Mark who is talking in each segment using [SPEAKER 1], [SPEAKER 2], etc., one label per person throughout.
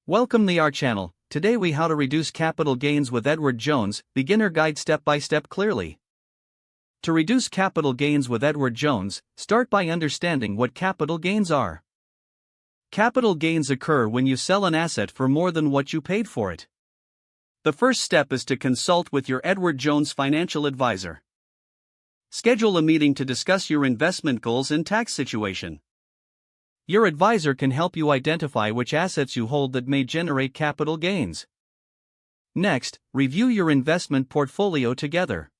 [SPEAKER 1] Welcome to our channel. Today we how to reduce capital gains with Edward Jones, beginner guide step by step clearly. To reduce capital gains with Edward Jones, start by understanding what capital gains are. Capital gains occur when you sell an asset for more than what you paid for it. The first step is to consult with your Edward Jones financial advisor. Schedule a meeting to discuss your investment goals and tax situation. Your advisor can help you identify which assets you hold that may generate capital gains. Next, review your investment portfolio together.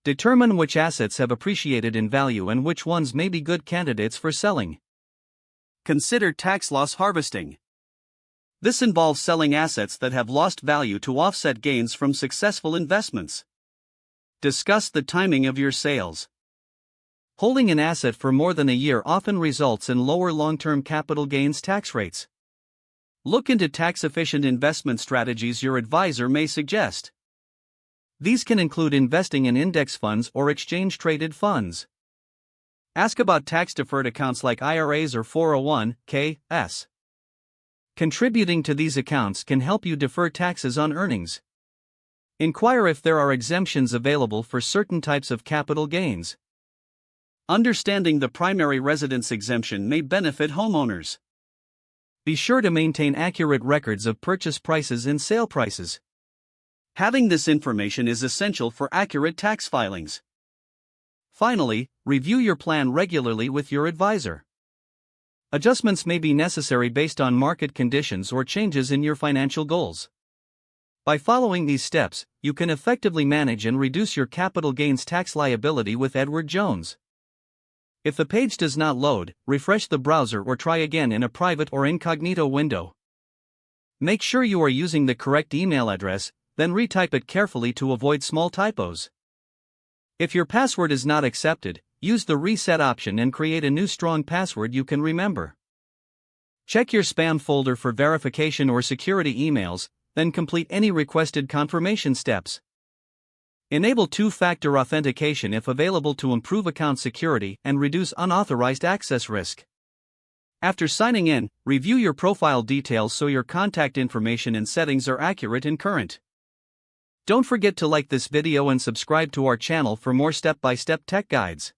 [SPEAKER 1] Determine which assets have appreciated in value and which ones may be good candidates for selling. Consider tax loss harvesting. This involves selling assets that have lost value to offset gains from successful investments. Discuss the timing of your sales. Holding an asset for more than a year often results in lower long-term capital gains tax rates. Look into tax-efficient investment strategies your advisor may suggest. These can include investing in index funds or exchange-traded funds. Ask about tax-deferred accounts like IRAs or 401(k)s. Contributing to these accounts can help you defer taxes on earnings. Inquire if there are exemptions available for certain types of capital gains. Understanding the primary residence exemption may benefit homeowners. Be sure to maintain accurate records of purchase prices and sale prices. Having this information is essential for accurate tax filings. Finally, review your plan regularly with your advisor. Adjustments may be necessary based on market conditions or changes in your financial goals. By following these steps, you can effectively manage and reduce your capital gains tax liability with Edward Jones. If the page does not load, refresh the browser or try again in a private or incognito window. Make sure you are using the correct email address, then retype it carefully to avoid small typos. If your password is not accepted, use the reset option and create a new strong password you can remember. Check your spam folder for verification or security emails, then complete any requested confirmation steps. Enable two-factor authentication if available to improve account security and reduce unauthorized access risk. After signing in, review your profile details so your contact information and settings are accurate and current. Don't forget to like this video and subscribe to our channel for more step-by-step tech guides.